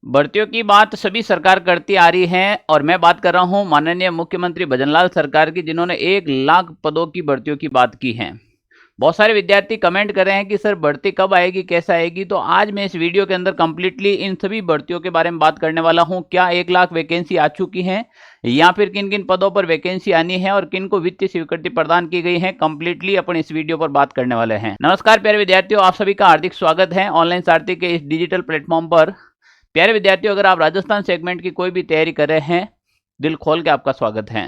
भर्तियों की बात सभी सरकार करती आ रही है और मैं बात कर रहा हूं माननीय मुख्यमंत्री भजनलाल सरकार की, जिन्होंने 1 लाख पदों की भर्तियों की बात की है। बहुत सारे विद्यार्थी कमेंट कर रहे हैं कि सर भर्ती कब आएगी, कैसे आएगी। तो आज मैं इस वीडियो के अंदर कंप्लीटली इन सभी भर्तियों के बारे में बात करने वाला हूं। क्या 1 लाख वैकेंसी आ चुकी है या फिर किन किन पदों पर वैकेंसी आनी है और किन को वित्तीय स्वीकृति प्रदान की गई है, कंप्लीटली अपन इस वीडियो पर बात करने वाले हैं। नमस्कार प्यारे विद्यार्थियों, आप सभी का हार्दिक स्वागत है ऑनलाइन सारथी के इस डिजिटल प्लेटफॉर्म पर। प्यारे विद्यार्थियों, अगर आप राजस्थान सेगमेंट की कोई भी तैयारी कर रहे हैं, दिल खोल के आपका स्वागत है।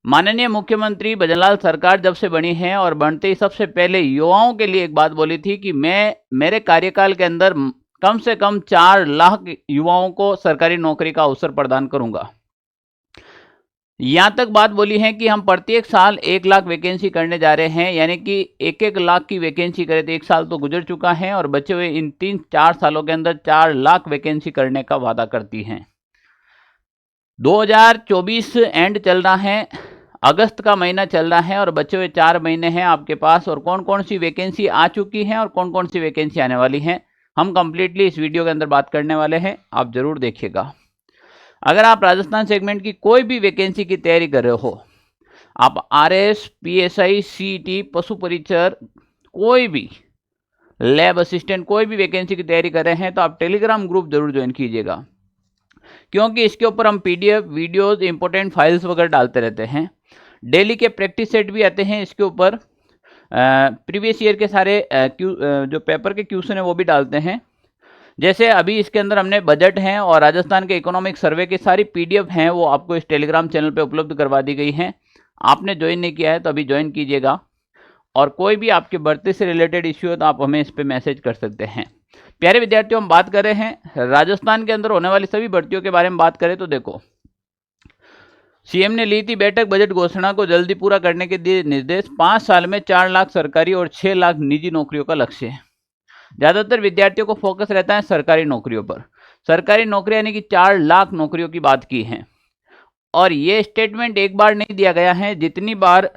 माननीय मुख्यमंत्री भजनलाल सरकार जब से बनी है और बनते ही सबसे पहले युवाओं के लिए एक बात बोली थी कि मैं मेरे कार्यकाल के अंदर कम से कम 4 लाख युवाओं को सरकारी नौकरी का अवसर प्रदान करूंगा। यहां तक बात बोली है कि हम प्रत्येक साल 1 लाख वैकेंसी करने जा रहे हैं, यानी कि 1-1 लाख की वैकेंसी करें तो 1 साल तो गुजर चुका है और बचे हुए इन 3-4 सालों के अंदर 4 लाख वैकेंसी करने का वादा करती हैं। 2024 एंड चल रहा है, अगस्त का महीना चल रहा है और बचे हुए 4 महीने हैं आपके पास। और कौन कौन सी वैकेंसी आ चुकी हैं और कौन कौन सी वैकेंसी आने वाली हैं, हम कंप्लीटली इस वीडियो के अंदर बात करने वाले हैं। आप जरूर देखिएगा। अगर आप राजस्थान सेगमेंट की कोई भी वैकेंसी की तैयारी कर रहे हो, आप आरएस, पीएसआई, सीईटी, पशु परिचर, कोई भी लैब असिस्टेंट, कोई भी वैकेंसी की तैयारी कर रहे हैं तो आप टेलीग्राम ग्रुप जरूर ज्वाइन कीजिएगा, क्योंकि इसके ऊपर हम पीडीएफ, वीडियोस, इंपॉर्टेंट फाइल्स वगैरह डालते रहते हैं। डेली के प्रैक्टिस सेट भी आते हैं इसके ऊपर। प्रीवियस ईयर के सारे जो पेपर के क्वेश्चन है वो भी डालते हैं। जैसे अभी इसके अंदर हमने बजट हैं और राजस्थान के इकोनॉमिक सर्वे की सारी पीडीएफ हैं, वो आपको इस टेलीग्राम चैनल पे उपलब्ध करवा दी गई हैं। आपने ज्वाइन नहीं किया है तो अभी ज्वाइन कीजिएगा। और कोई भी आपके भर्ती से रिलेटेड इश्यू है तो आप हमें इस पर मैसेज कर सकते हैं। प्यारे विद्यार्थियों, हम बात कर रहे हैं राजस्थान के अंदर होने वाली सभी भर्तियों के बारे में बात करें तो देखो, सीएम ने ली थी बैठक, बजट घोषणा को जल्दी पूरा करने के दिए निर्देश। 5 साल में 4 लाख सरकारी और 6 लाख निजी नौकरियों का लक्ष्य है। ज्यादातर विद्यार्थियों को फोकस रहता है सरकारी नौकरियों पर। सरकारी नौकरी यानी कि 4 लाख नौकरियों की बात की है। और ये स्टेटमेंट एक बार नहीं दिया गया है, जितनी बार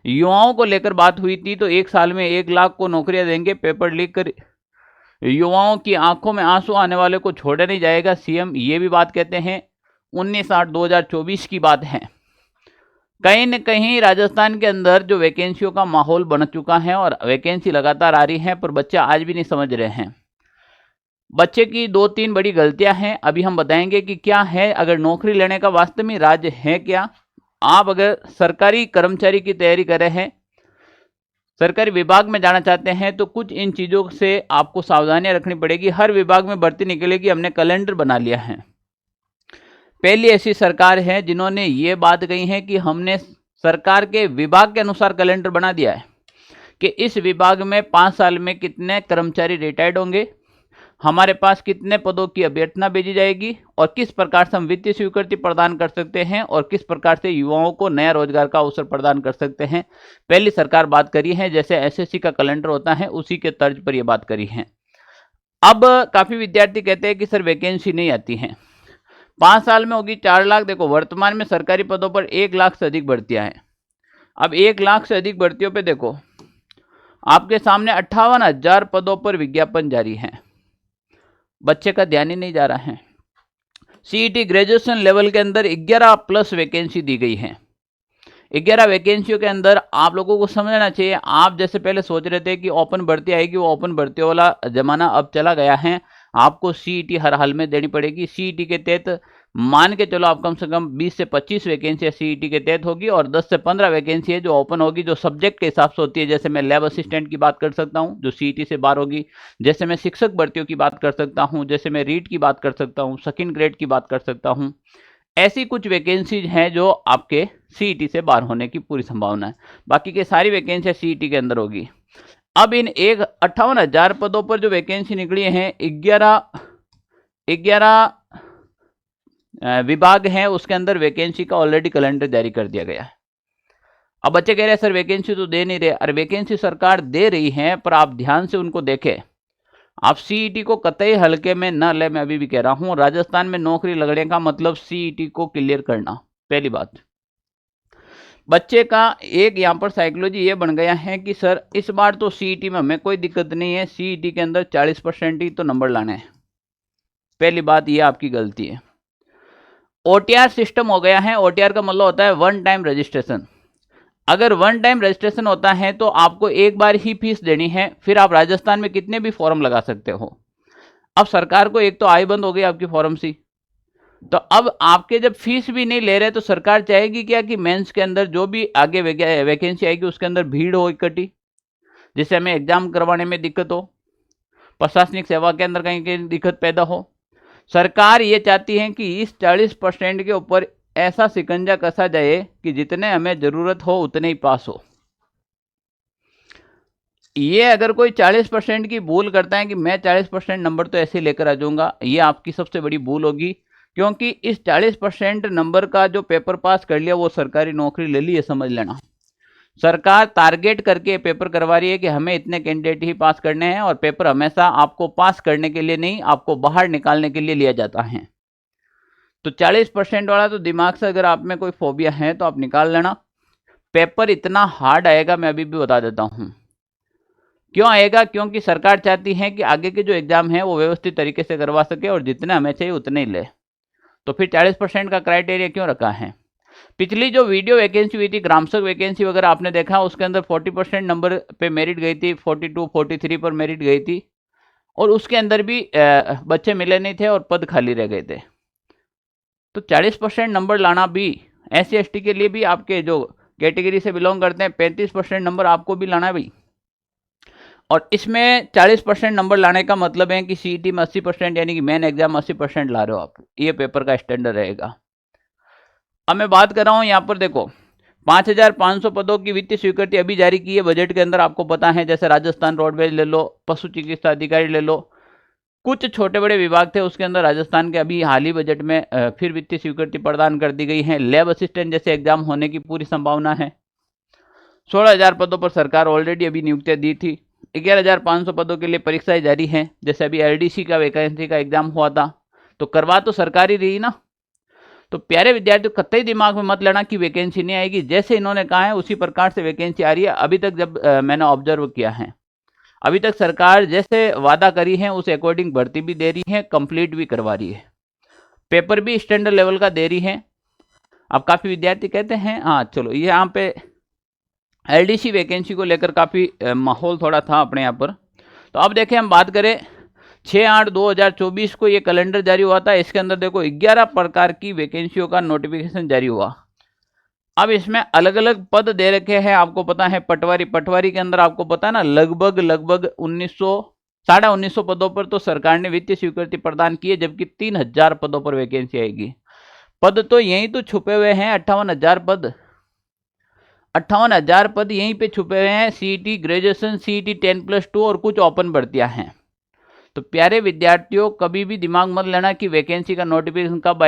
युवाओं को लेकर बात हुई थी तो 1 साल में 1 लाख को नौकरियां देंगे, पेपर लीक कर युवाओं की आंखों में आंसू आने वाले को छोड़ा नहीं जाएगा, सीएम ये भी बात कहते हैं। 19/8/2024 की बात है। कहीं न कहीं राजस्थान के अंदर जो वैकेंसियों का माहौल बन चुका है और वैकेंसी लगातार आ रही है, पर बच्चे आज भी नहीं समझ रहे हैं। बच्चे की 2-3 बड़ी गलतियां हैं, अभी हम बताएंगे कि क्या है। अगर नौकरी लेने का वास्तव में राज्य है क्या, आप अगर सरकारी कर्मचारी की तैयारी कर रहे हैं, सरकारी विभाग में जाना चाहते हैं, तो कुछ इन चीज़ों से आपको सावधानियां रखनी पड़ेगी। हर विभाग में भर्ती निकलेगी, हमने कैलेंडर बना लिया है। पहली ऐसी सरकार है जिन्होंने ये बात कही है कि हमने सरकार के विभाग के अनुसार कैलेंडर बना दिया है कि इस विभाग में 5 साल में कितने कर्मचारी रिटायर्ड होंगे, हमारे पास कितने पदों की अभ्यर्थना भेजी जाएगी और किस प्रकार से हम वित्तीय स्वीकृति प्रदान कर सकते हैं और किस प्रकार से युवाओं को नया रोजगार का अवसर प्रदान कर सकते हैं। पहली सरकार बात करी है, जैसे एसएससी का कैलेंडर होता है उसी के तर्ज पर यह बात करी है। अब काफी विद्यार्थी कहते हैं कि सर वैकेंसी नहीं आती है, 5 साल में होगी 4 लाख। देखो, वर्तमान में सरकारी पदों पर 1 लाख से अधिक भर्तियां हैं। अब 1 लाख से अधिक भर्तियों पे देखो, आपके सामने 58,000 पदों पर विज्ञापन जारी है। बच्चे का ध्यान ही नहीं जा रहा है। सीईटी ग्रेजुएशन लेवल के अंदर 11+ वैकेंसी दी गई है। 11 वैकेंसियों के अंदर आप लोगों को समझना चाहिए, आप जैसे पहले सोच रहे थे कि ओपन भर्ती आएगी, वो ओपन भर्ती वाला जमाना अब चला गया है। आपको सीईटी हर हाल में देनी पड़ेगी। सीईटी के तहत मान के चलो आप कम से कम 20 से 25 वैकेंसी सीईटी के तहत होगी और 10 से 15 वैकेंसी है जो ओपन होगी, जो सब्जेक्ट के हिसाब से होती है। जैसे मैं लैब असिस्टेंट की बात कर सकता हूं जो सीईटी से बाहर होगी, जैसे मैं शिक्षक भर्तियों की बात कर सकता हूं, जैसे मैं रीट की बात कर सकता हूं, सेकंड ग्रेड की बात कर सकता हूं। ऐसी कुछ वैकेंसीज हैं जो आपके सीईटी से बाहर होने की पूरी संभावना है। बाकी की सारी वैकेंसी सीईटी के अंदर होगी। अब इन 58,000 पदों पर जो वैकेंसी निकली है, 11 विभाग हैं, उसके अंदर वैकेंसी का ऑलरेडी कैलेंडर जारी कर दिया गया है। अब बच्चे कह रहे हैं सर वैकेंसी तो दे नहीं रहे। अरे वैकेंसी सरकार दे रही है, पर आप ध्यान से उनको देखें। आप सीईटी को कतई हल्के में न ले, मैं अभी भी कह रहा हूं। राजस्थान में नौकरी लगने का मतलब सीईटी को क्लियर करना, पहली बात। बच्चे का एक यहाँ पर साइकोलॉजी ये बन गया है कि सर इस बार तो सीईटी में हमें कोई दिक्कत नहीं है, सीईटी के अंदर 40% ही तो नंबर लाने हैं। पहली बात ये आपकी गलती है। OTR सिस्टम हो गया है। OTR का मतलब होता है वन टाइम रजिस्ट्रेशन। अगर वन टाइम रजिस्ट्रेशन होता है तो आपको एक बार ही फीस देनी है, फिर आप राजस्थान में कितने भी फॉर्म लगा सकते हो। अब सरकार को एक तो आय बंद हो गई आपकी फॉर्म सी, तो अब आपके जब फीस भी नहीं ले रहे तो सरकार चाहेगी क्या कि मेंस के अंदर जो भी आगे वैकेंसी आएगी उसके अंदर भीड़ हो इकट्ठी, जिससे हमें एग्जाम करवाने में दिक्कत हो, प्रशासनिक सेवा के अंदर कहीं कहीं दिक्कत पैदा हो। सरकार ये चाहती है कि इस 40% के ऊपर ऐसा शिकंजा कसा जाए कि जितने हमें जरूरत हो उतने ही पास हो। ये अगर कोई 40% की भूल करता है कि मैं 40% नंबर तो ऐसे लेकर आ जाऊंगा, ये आपकी सबसे बड़ी भूल होगी, क्योंकि इस 40% नंबर का जो पेपर पास कर लिया वो सरकारी नौकरी ले ली, ये समझ लेना। सरकार टारगेट करके पेपर करवा रही है कि हमें इतने कैंडिडेट ही पास करने हैं, और पेपर हमेशा आपको पास करने के लिए नहीं, आपको बाहर निकालने के लिए लिया जाता है। तो 40% वाला तो दिमाग से अगर आप में कोई फोबिया है तो आप निकाल लेना। पेपर इतना हार्ड आएगा, मैं अभी भी बता देता हूं क्यों आएगा। क्योंकि सरकार चाहती है कि आगे के जो एग्जाम है वो व्यवस्थित तरीके से करवा सके और जितने हमें चाहिए उतने ही ले। तो फिर 40% का क्राइटेरिया क्यों रखा है। पिछली जो वीडियो वैकेंसी हुई थी, ग्राम सेवक वैकेंसी वगैरह आपने देखा, उसके अंदर 40% नंबर पे मेरिट गई थी, 42 43 पर मेरिट गई थी, और उसके अंदर भी बच्चे मिले नहीं थे और पद खाली रह गए थे। तो 40% नंबर लाना भी SC ST के लिए भी, आपके जो कैटेगरी से बिलोंग करते हैं 35% नंबर आपको भी लाना है भाई। और इसमें 40% नंबर लाने का मतलब है कि CET में 80%, यानी कि मेन एग्जाम 80% ला रहे हो आप, ये पेपर का स्टैंडर्ड रहेगा। अब मैं बात कर रहा हूं यहां पर देखो, 5500 पदों की वित्तीय स्वीकृति अभी जारी की है बजट के अंदर, आपको पता है। जैसे राजस्थान रोडवेज ले लो, पशु चिकित्सा अधिकारी ले लो, कुछ छोटे बड़े विभाग थे उसके अंदर राजस्थान के अभी हाल ही बजट में फिर वित्तीय स्वीकृति प्रदान कर दी गई है। लैब असिस्टेंट जैसे एग्जाम होने की पूरी संभावना है। 16,000 पदों पर सरकार ऑलरेडी अभी नियुक्तियां दी थी। 11,500 पदों के लिए परीक्षाएं जारी हैं। जैसे अभी LDC का वैकेंसी का एग्जाम हुआ था, तो करवा तो सरकार ही रही ना। तो प्यारे विद्यार्थियों, कतई दिमाग में मत लेना कि वैकेंसी नहीं आएगी। जैसे इन्होंने कहा है उसी प्रकार से वैकेंसी आ रही है। अभी तक जब मैंने ऑब्जर्व किया है, अभी तक सरकार जैसे वादा करी है उस अकॉर्डिंग भर्ती भी दे रही है, कंप्लीट भी करवा रही है, पेपर भी स्टैंडर्ड लेवल का दे रही है। अब काफी विद्यार्थी कहते हैं हाँ चलो, ये यहाँ पे LDC वैकेंसी को लेकर काफी माहौल थोड़ा था अपने यहाँ पर। तो अब देखें, हम बात करें 6/8/2024 को ये कैलेंडर जारी हुआ था। इसके अंदर देखो 11 प्रकार की वैकेंसियों का नोटिफिकेशन जारी हुआ। अब इसमें अलग अलग पद दे रखे हैं, आपको पता है। पटवारी के अंदर आपको पता है ना, लगभग 1900 पदों पर तो सरकार ने वित्तीय स्वीकृति प्रदान की है, जबकि 3000 पदों पर वैकेंसी आएगी। पद तो यहीं तो छुपे हुए हैं, 58,000 पद, 58,000 पद यहीं पे छुपे हुए हैं। CET ग्रेजुएशन, CET 10+2 और कुछ ओपन भर्तियां हैं। तो प्यारे विद्यार्थियों, कभी भी दिमाग मत लेना कि वैकेंसी का नोटिफिकेशन कब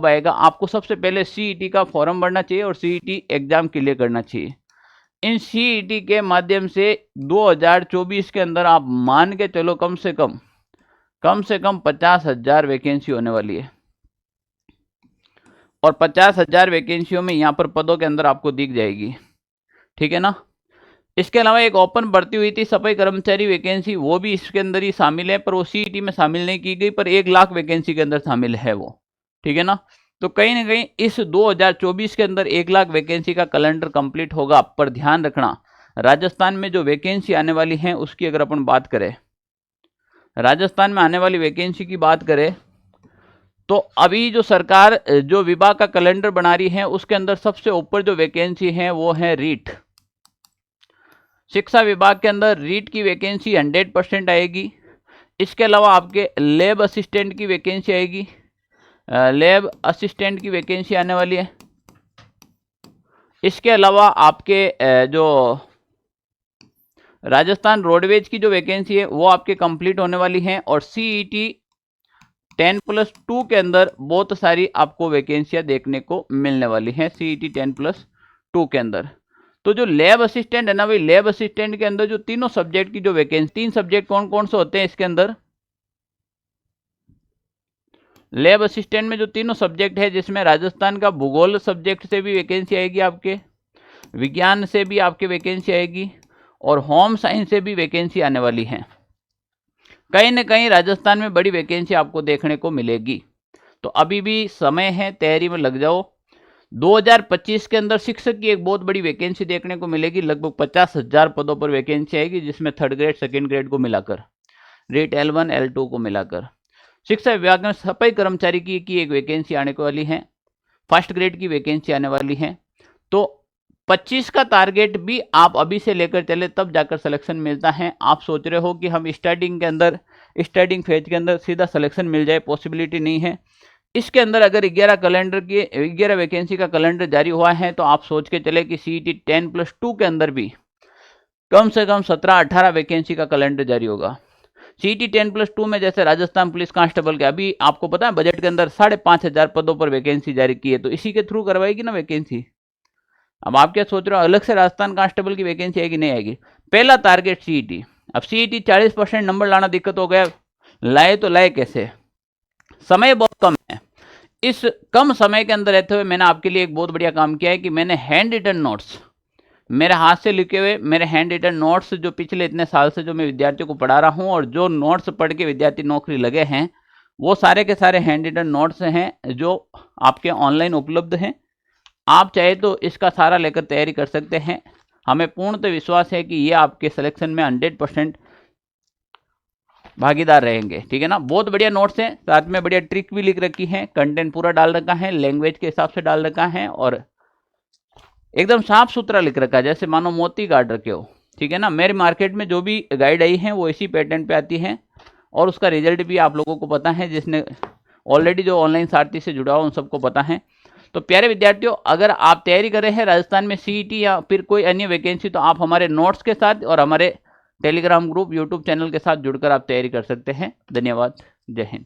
आएगा। आपको सबसे पहले CET का फॉर्म भरना चाहिए और CET एग्जाम क्लियर करना चाहिए। इन CET के माध्यम से 2024 के अंदर आप मान के चलो कम से कम 50,000 वैकेंसी होने वाली है, और 50,000 वैकेंसियों में यहाँ पर पदों के अंदर आपको दिख जाएगी, ठीक है ना। इसके अलावा एक ओपन भर्ती हुई थी सफाई कर्मचारी वैकेंसी, वो भी इसके अंदर ही शामिल है, पर वो CET में शामिल नहीं की गई, पर 1 लाख वैकेंसी के अंदर शामिल है वो, ठीक है ना। तो कहीं ना कहीं इस 2024 के अंदर 1 लाख वैकेंसी का कैलेंडर कंप्लीट होगा। पर ध्यान रखना, राजस्थान में जो वैकेंसी आने वाली है उसकी अगर अपन बात करें, राजस्थान में आने वाली वैकेंसी की बात करें, तो अभी जो सरकार जो विभाग का कैलेंडर बना रही है उसके अंदर सबसे ऊपर जो वैकेंसी है वो है रीट। शिक्षा विभाग के अंदर रीट की वैकेंसी 100% आएगी। इसके अलावा आपके लैब असिस्टेंट की वैकेंसी आएगी, लैब असिस्टेंट की वैकेंसी आने वाली है। इसके अलावा आपके जो राजस्थान रोडवेज की जो वैकेंसी है वो आपके कंप्लीट होने वाली है, और CET 10+2 के अंदर बहुत सारी आपको वैकेंसियां देखने को मिलने वाली हैं CET 10+2 के अंदर। तो जो लैब असिस्टेंट है ना भाई, लैब असिस्टेंट के अंदर जो तीनों सब्जेक्ट की जो वैकेंसी, 3 सब्जेक्ट कौन कौन से होते हैं इसके अंदर, लैब असिस्टेंट में जो तीनों सब्जेक्ट है, जिसमें राजस्थान का भूगोल सब्जेक्ट से भी वैकेंसी आएगी, आपके विज्ञान से भी आपके वैकेंसी आएगी, और होम साइंस से भी वैकेंसी आने वाली है। कहीं ना कहीं राजस्थान में बड़ी वैकेंसी आपको देखने को मिलेगी। तो अभी भी समय है, तैयारी में लग जाओ। 2025 के अंदर शिक्षक की एक बहुत बड़ी वैकेंसी देखने को मिलेगी, लगभग 50,000 पदों पर वैकेंसी आएगी, जिसमें 3rd ग्रेड 2nd ग्रेड को मिलाकर, रेट L1 L2 को मिलाकर शिक्षा विभाग में सफाई कर्मचारी की एक वैकेंसी आने वाली है, 1st ग्रेड की वैकेंसी आने वाली है। तो 25 का टारगेट भी आप अभी से लेकर चले, तब जाकर सिलेक्शन मिलता है। आप सोच रहे हो कि हम स्टार्टिंग फेज के अंदर सीधा सिलेक्शन मिल जाए, पॉसिबिलिटी नहीं है। इसके अंदर अगर 11 वैकेंसी का कैलेंडर जारी हुआ है, तो आप सोच के चले कि CET 10+2 के अंदर भी कम से कम 17-18 वैकेंसी का कैलेंडर जारी होगा। CET 10+2 में जैसे राजस्थान पुलिस कांस्टेबल के अभी आपको पता है बजट के अंदर 5,500 पदों पर वैकेंसी जारी की है, तो इसी के थ्रू करवाएगी ना वैकेंसी। अब आप क्या सोच रहे हो, अलग से राजस्थान कांस्टेबल की वैकेंसी आएगी? नहीं आएगी। पहला टारगेट CET। अब CET 40% नंबर लाना दिक्कत हो गया, लाए तो लाए कैसे? समय बहुत कम है। इस कम समय के अंदर रहते हुए मैंने आपके लिए एक बहुत बढ़िया काम किया है कि मैंने हैंड रिटन नोट्स, मेरे हाथ से लिखे हुए मेरे हैंड रिटन नोट्स, जो पिछले इतने साल से जो मैं विद्यार्थियों को पढ़ा रहा हूं और जो नोट्स पढ़ के विद्यार्थी नौकरी लगे हैं, वो सारे के सारे हैंड रिटन नोट्स हैं जो आपके ऑनलाइन उपलब्ध हैं। आप चाहे तो इसका सारा लेकर तैयारी कर सकते हैं। हमें पूर्णतः विश्वास है कि ये आपके सिलेक्शन में 100% भागीदार रहेंगे। ठीक है ना? बहुत बढ़िया नोट्स हैं, साथ में बढ़िया ट्रिक भी लिख रखी है, कंटेंट पूरा डाल रखा है, लैंग्वेज के हिसाब से डाल रखा है और एकदम साफ सुथरा लिख रखा है, जैसे मानो मोती काट रखे हो। ठीक है ना? मेरे मार्केट में जो भी गाइड आई है वो इसी पैटर्न पे आती है और उसका रिजल्ट भी आप लोगों को पता है, जिसने ऑलरेडी जो ऑनलाइन सारथी से जुड़ा हो उन सबको पता है। तो प्यारे विद्यार्थियों, अगर आप तैयारी कर रहे हैं राजस्थान में CET या फिर कोई अन्य वैकेंसी, तो आप हमारे नोट्स के साथ और हमारे टेलीग्राम ग्रुप, यूट्यूब चैनल के साथ जुड़कर आप तैयारी कर सकते हैं। धन्यवाद। जय हिंद।